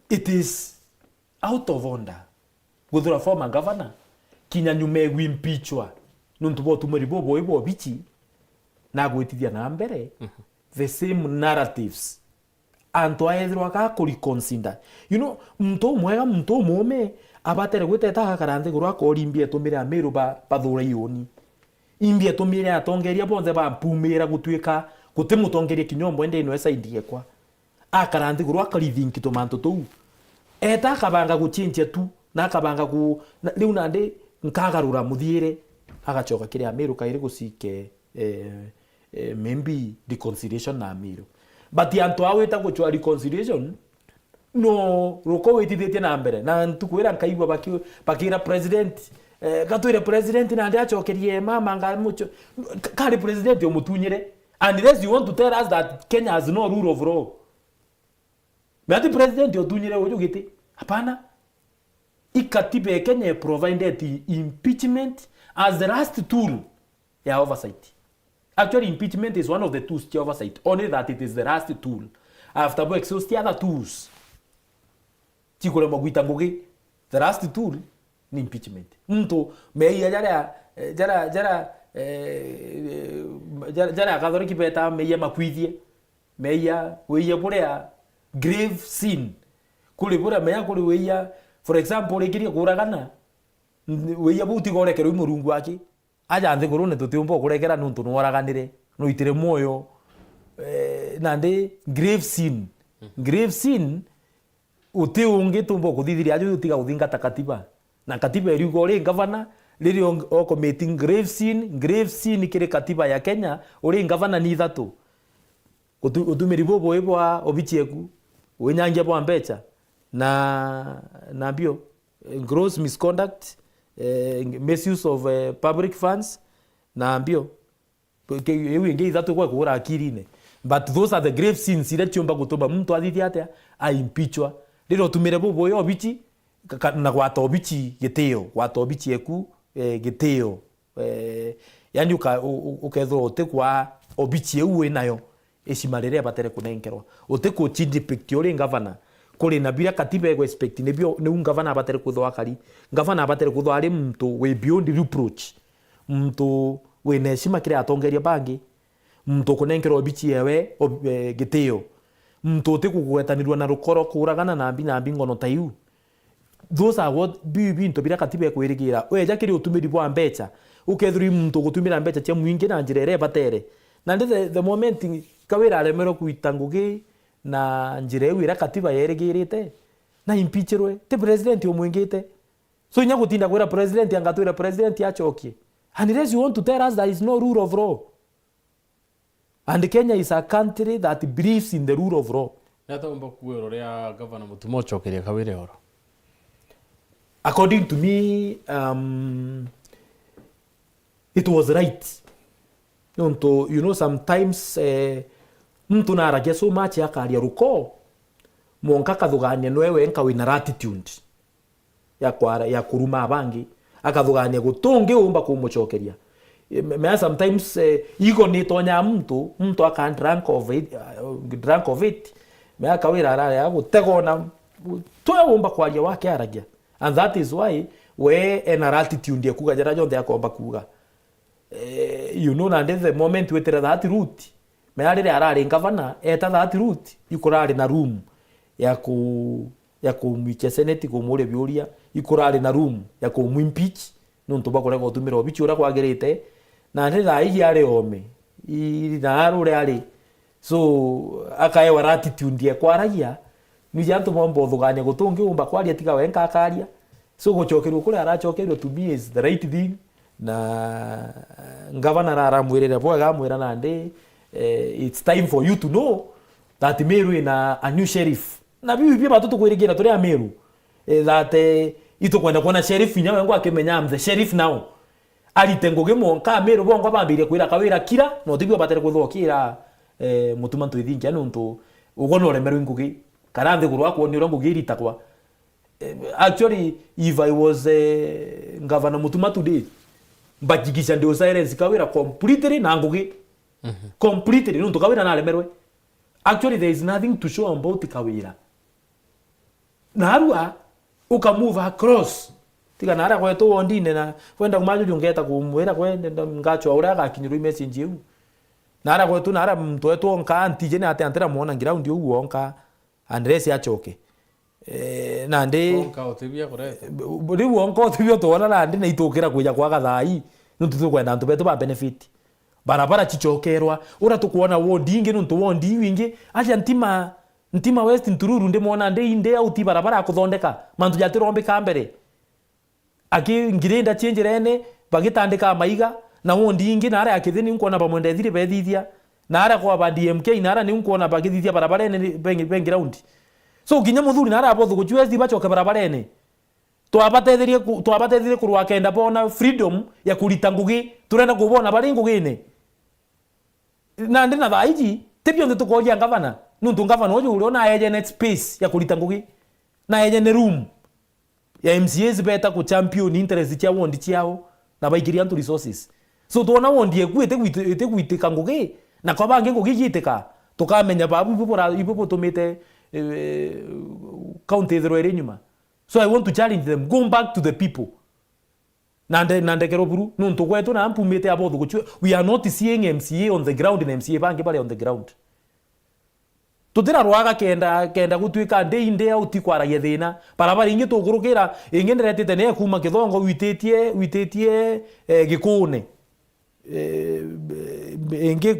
it is out of order guthura former governor kinya nyume gwimpichwa nuntu bo tumuri bobo ibo bichi na gwitithia na mbere the same narratives and waethirwa ka consider you know mtu mwega mtu mume abatere gwiteta karante gurwa korimbie tumire Ameru bathura ioni imbie tumire atongeria bonze ba mpumira gutwika gutimutongeria kinyombo ende ino esa indie kwa akarante gurwa karithinki tomanto tu eta kabanga guchinche tu na kabanga ku riu nande nkagarura muthiire agachoka kire Ameru kaire gucike maybe reconciliation na Meru but yantu aweta guchwa reconciliation no roko wetithite na mbere na ntukwira nkaigwa bakira president gatwire president na ndia chokerie mama ngamucho kali president omutunyire unless you want to tell us that Kenya has no rule of law Mati president otunyire ujugite hapana ikatiba ya Kenya provided impeachment as the last tool ya oversight. Actually, impeachment is one of the tools to oversight. Only that it is the last tool. After we exhaust the other tools, chikole maguita ngoge, the last tool ni impeachment. Mtu meia jara kadhori kipeta meia makwithie, meia weia purea grave sin. Kule purea meia kule weia, for example, ikiria kuragana, weia buti gore kero imurungu wake. Aja ande korone tutimbo kurekera nuntu nwaraganire no itire moyo nande grave sin grave sin uti ungi tumbo kuthithiria ajo utiga uthinga katiba na katiba iri gore governor riri o committing grave sin kire katiba ya Kenya uri governor ni thatu utumiri bobo ibwa obichieku wenyangia bwa mbecha na bio gross misconduct misuse of public funds na ambio ewe ngei zato kwa kura akirine but those are the grave sins ile chomba kutoba mtu athithia atia aimpeachwa riro tumire bobo yo bichi na kwato bichi giteo kwato bichi eku giteo yani ukethro utekwa obichi ewe nayo eshimarere batere kunenkerwa uteko chindi picture governor kuri na bila katiba ego expect ne bio ne ungavana abatere kudho akari ngavana abatere kudho ari mtu we beyond reproach mtu we neshima kire atongeria bangi mtu kunenkero obichi yewe giteo mtu tekugwetanirwa na rukoro kuragana na mbi ngono tayu those are what bintu bila katiba ego irigira we jakiri utumiri bwa mbecha ukethuri mtu gutumira mbecha tia mwingi na njirere batere na the moment kawira aremero kuitangugi na njire wira katiba yeregirite na impeachirwe te president omwingite so nya gutinda kwira president angatwira president achokie unless you want to tell us there is no rule of law and Kenya is a country that believes in the rule of law natomba kuwero ria governor mutumo chokeria kawire oro according to me it was right you know sometimes mtu na aragia so much akaria ruko monka kathugania nwewe enka wina attitude ya kuruma abangi akathugania gutungi umba kumuchokeria me sometimes ego ni tonya mtu aka drunk of it me akawira ara ya gutegona toya umba kwaria wake aragia and that is why we en attitude ya kuga jara jonde akomba kuga you know na the moment we tera that route mearire arari ngavana eta that route ikurari na room ya kumwikia senate kumure biuria ikurari na room ya kumwimpeach nuntu bakorega utumira obichi ura kwagirite na ndi thai yare ome na arure ari so akae wa attitude ya kwaragia ni jantu mombo thugania gutungi umba kwaria tiga wenka akaria so guchokerwo kuri arachokerwo to me is the right thing na ngavana aramwirira bwa mwira na ndi it's time for you to know that Meru in a new sheriff na bibi batutu kwirigira turi a Meru that ito kwenda kuona sheriff nyawe ngo akimenya am the sheriff now alitengoge monka Meru bongo bambire kwira kawira kira no tibio batere kuthokira mutumantu ithinja nuntu ugonore Meru ngugi karande gurwa ko ni rongo girita kwa actually if I was governor mutuma today mbajikisha ndio silence kawira completely na ngugi completely nuntu kawira na lemerwe actually there is nothing to show about kawira na arua uka move across tiga nara kwetu wondine na kwenda kumaju ngeta kumwera kwenda ngacho aura gakinyuru message yu nara kwetu nara mtu wetu onka antije na atantera muona ground yu onka Andres achoke na ndi onka otibia korete buri onka otibia to wana na ndi na itokira kuja kwa gathai nuntu tukwenda ntu betu ba benefit barabara chichokerwa ura tukuona wodi ingi nuntu wodi wingi acha ntima west ntururu ndimona inde auti barabara akuthondeka mantu jatirombe kambere aki ngirenda change rene bagitandika maiga na wondi ingi na ara akithini nkuona bamwende thire bethithia na ara kwa ba DMK na ara ni nkuona bagithithia barabara ene bengi ground. So kinya muthuri na ara abothu guchua sti bachoke barabara ene twabatethirie kurwa kenda bona freedom ya kurita ngugi turenda kubona bari ngugine na ndi na thaiji tibio ndi tukoria ngavana nuntu ngavana uyu uri ona eje net space ya kurita ngugi na eje ne room ya MCAs beta ku champion interest cia wondi ciao na baikiria ntu resources. So tuona wondi ekuite gwitika ngugi na kwa bangi ngugi gitika tukamenya babu ipo tumite county thero eri nyuma. So I want to challenge them, go back to the people. Nande keroburu nuntu gwetu na ampumite abothu guchwe. We are not seeing MCA on the ground in MCA bangi bale on the ground. Tutira rwaga kenda gutwika day out kwaragia thina barabara ingi tugurukira ingi ndiretete ne kuma kithongo witetie gikune ingi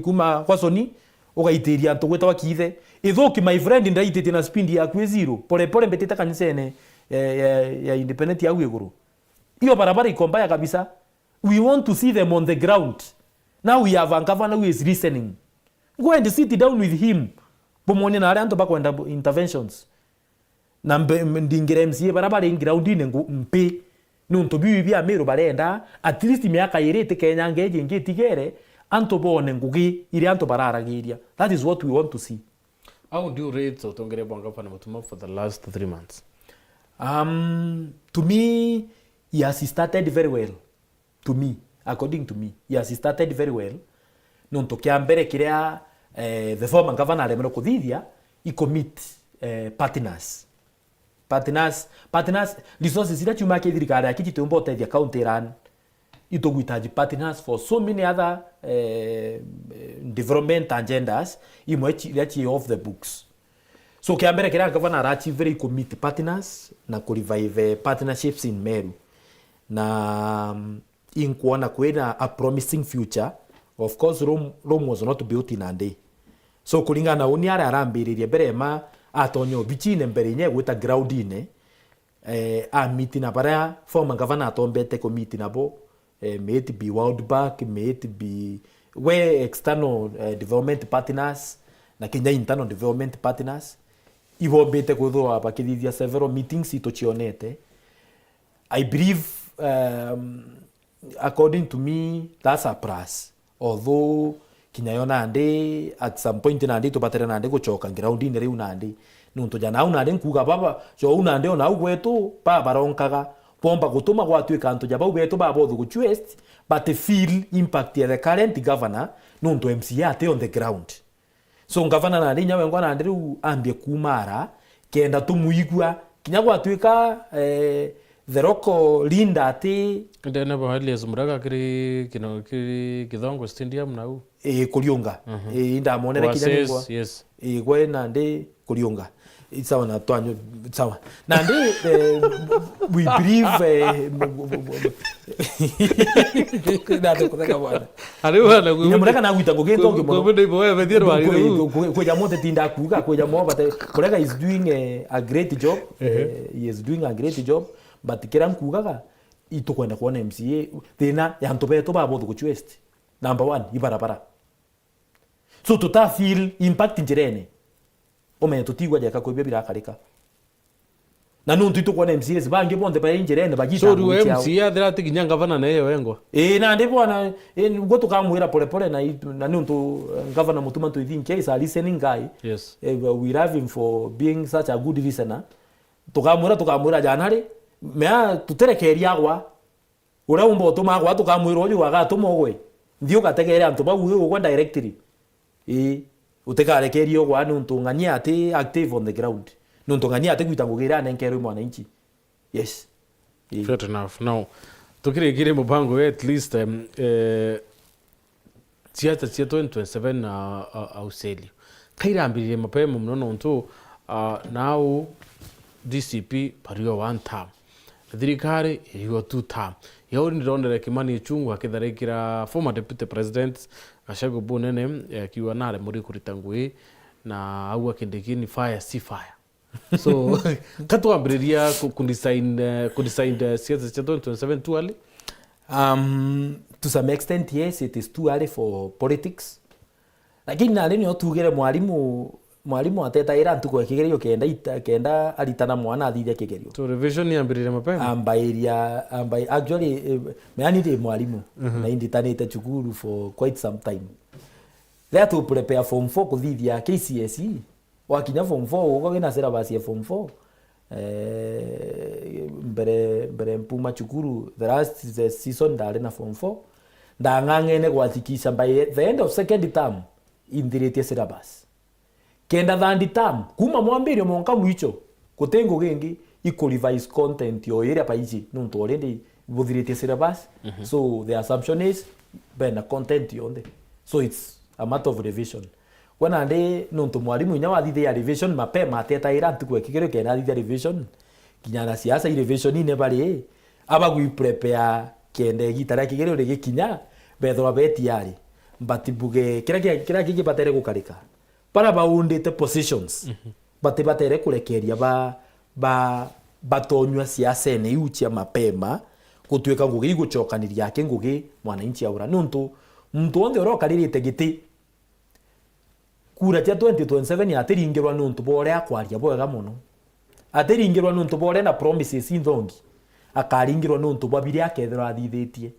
kuma kwasoni ugaitiria tugweta wakithe ithuki my friend ndaitete na speed ya kwe zero pole mbeteta kanisene ya independent ya iguru iyo barabara iko mbaya kabisa. We want to see them on the ground. Now we have a governor who is listening. Go and sit down with him. Pomoni na aranto bakwenda interventions. Na ndingire MCA barabara in ground ine mpe nuntu bibi bya Meru barenda at least miaka irete Kenya ngeje ngetigere anto bone ngugi iri anto bararagiria. That is what we want to see. How do you rate Otongere Bwangapana Mutuma for the last 3 months? To me, he has started very well. To me, according to me, he has started very well. Nuntu kia mbere kirea the former governor alemero kuthithia I commit partners resources ira chuma ke thirikari akiti tumbo tethia county run itogwitaji partners for so many other development agendas imwe chi off the books. So kia mbere kirea governor achieve very commit partners na revive partnerships in Meru na inkuona kwena a promising future. Of course Rome was not built in a day. So kulingana uni ara arambiririe mbere ma atonyo bichine mbere nye gwita ground ine a meeting na bara former governor atombete committee nabo may it be World Bank, may it be where external development partners na Kenya internal development partners ivo bete kuthwa abakithithia several meetings itochionete. I believe according to me that's a plus. Although kinyayona ande at some point nande tupatera nande guchoka ground ine riu nande nuntu jana unande nkuga baba so unande ona ugwetu pa baronkaga pomba gutuma gwatwika antu jaba ugwetu baba othu guchwest but feel impact ya the current governor nuntu MCA ate on the ground. So governor nande nyawe ngwana nande riu ambie kumara kenda tumuigwa kinya gwatwika the local linda ati ndena bahali azumuraga kiri kithongo stadium nau kuriunga inda monere kinya ngwa yes gwe nande kuriunga sawa na twanyo sawa nande we believe nade kutaka bwana ari bwana nyamureka na gwita ngugento ngimo ngombe ibo wewe thiro wari kwa jamote tinda kuga kwa jamote but kolega is doing a great job. He is doing a great job but kira nkugaga itukwenda kuona MCA thina ya ntobeto babo guchwest number 1 ibarabara. So tuta feel impact njirene ome tutigwa jaka kwibia birakarika na nuntu itukwona MCAs bangi bonde ba njirene bagita so du MCA thira tikinya governor nayo wengwa na ndi bwana ngo tukamwira pole na nuntu governor mutuma to think is a listening guy. Yes. We love him for being such a good listener. Tukamwira janari mea tuterekeria gwa ura umbo tuma gwa tukamwira uyu waga tumogwe ndio gategere antu bagu ugwa directly utekarekerio gwa nuntu ngania ati active on the ground nuntu ngania ati gwitangugira nenkero mwananchi. Yes. Fair enough. Now tukirigire mubango at least Ciaca Cia 2027 na AUCELIU kairambirire mapema muno nuntu now DCP pario 1 term thirikari iriyo 2 term yauri ndirondere Kimani Chungwa akitharikira former deputy president Gachagua Bunene akiwa nare muri kurita ngui na au akindikini fire si fire. So katuambiriria kudesign Ciaca Cia 2027 tu ali to some extent yes it is too early for politics, lakini na leo tugere mwalimu atetaira ntuko kigerio kenda aritana mwana athithia kigerio to revision yambirire mapema actually meani de mwalimu na inditanite chukuru for quite some time there to prepare form 4 kuthithia KCSE wakinya form 4 uko wina syllabus ya form 4 mbere mpuma chukuru the last season ndari na form 4 ndang'ang'ene gwathikisha by the end of second term indiritie syllabus kenda third term kuma mwambirio monka mwicho kutengo gengi iko revise content yo area paici nuntu already buthiritie syllabus so the assumption is bena content yonde so it's a matter of revision wana ndi nuntu mwalimu nya wathithia revision mapema atetaira ntuko kigerio kena thithia revision kinyana siasa revision ine bari aba gui prepare kende gitara kigerio rigikinya bethwa betiari mbatibuge kira kiki batere gukarika para baundite positions bati batere kurekeria batonywa siasa ene ucia mapema gutweka ngugi gucokaniria yake ngugi mwananchi aura nuntu muntu onde orokaririte giti kura cia 2027 yatiringirwa nuntu bore akwaria bwega muno atiringirwa nuntu bore na promises inthongi akaringirwa nuntu babiri akethera athithitie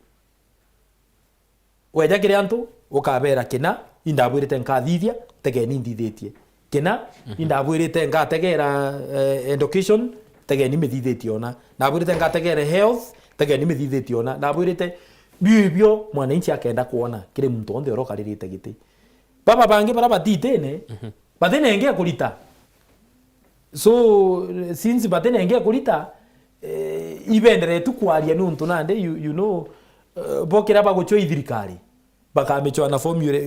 weja kire antu ukabera kina indabwirite nkathithia tegeni ndithitie kina indabwirite ngategera education tegeni mithithitie ona ndabwirite ngategera health tegeni mithithitie ona ndabwirite bibio mwananchi akenda kuona kire muntu onde orokaririte giti baba bangi bara batitene batene ngia kulita so since batene ngia kulita ibendere tu kwaria nuntu nande you know bokera bagocho ithirikari bakamecho na formula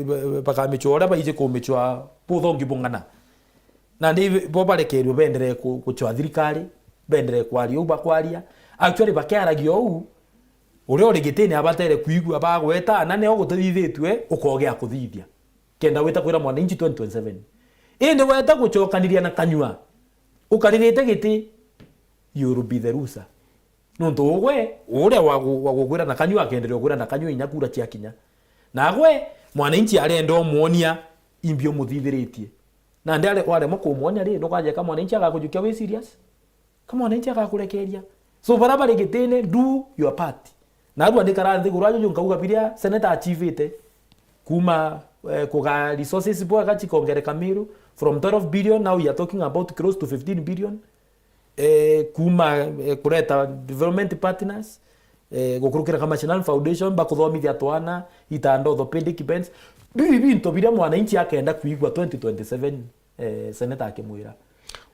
bakamecho ora baije kumecho puthongi bungana nande bobarekerio bendere kucho thirikari bendere kwaria ubakwaria actually bakiaragio u uri origitene abatere kuigua bagweta na ne oguthithitwe ukogea kuthithia kenda weta kwira mwananchi 2027 inde weta guchokaniria na kanyua ukaririte giti you will be the loser nuntu ugwe ure wagugwira na kanyua akenderio gwira na kanyua inya kura cia kinya nagwe mwananchi arenda omuonia imbio muthithiritie na ndale wale moko muonia ri ndukaje kama mwananchi agakujukia we serious kama mwananchi agakurekeria so barabara gitene do your part na adu andikara nthi gurajo nkauga biria seneta achievite kuma kuga resources bwa chikongereka MERU from 12 billion now we are talking about close to 15 billion kuma kureta development partners gukurukira kama National Foundation bakuthomithia twana itanda orthopedic beds bibi into biria mwananchi akenda kuigwa 2027 seneta akimwira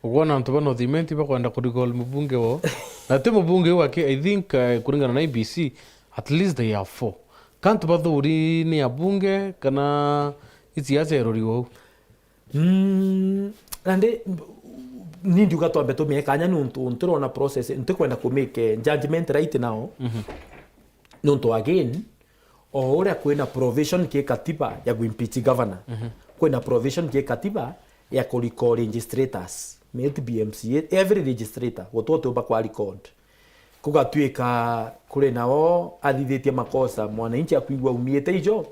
ugona ntu bano thimenti bakwenda kurigol mubunge wo na te mubunge wake I think kuringana na ABC at least they are 4 kantu bathuri ni abunge kana isiasa eroriwo ande nindi ugatwambe tumekanya nuntu nturona process ntukwenda ku make judgment right now nuntu again ora kwena provision ke katiba ya kuimpeach governor kwena provision ke katiba ya ku recall registrators made BMCA every registrator wototo ba kwa record kugatwika kure nao athithitie makosa mwananchi akuigwa umiete ijo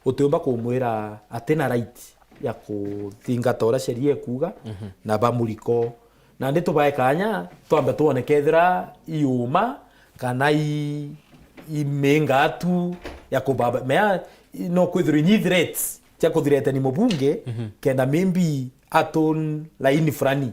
utumba kumwira atena right ya kuthingata ora sheria kuga na bamuriko na ndi tubae kanya twambe tuone kethira iuma kana imenga tu ya kubaba mea no kwithira ni threats cha kuthireta ni mubunge kenda maybe aton laini frani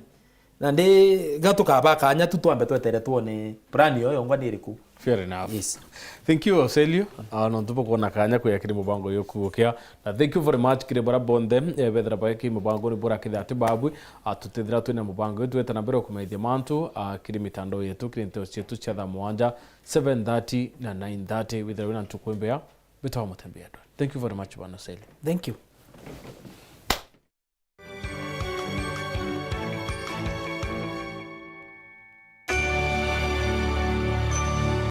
na ndi gatuka ba kanya tu twambe twetere tuone plan yo ngwa niriku. Fair enough. Yes. Thank you AUCELIU. No tupo kuona kanya kuya kiri mubango yokukia. Na thank you very much kire bara bonde bethera ba ki mubango ni bora kithati babu atutethira twina mubango yetu eta nambere kumeithia mantu kiri mitando yetu kiri nto cietu cia thaa mwanja 7:30 na 9:30 withera wina ntukwembea bitawa mutembea. Thank you very much bwana AUCELIU. Thank you.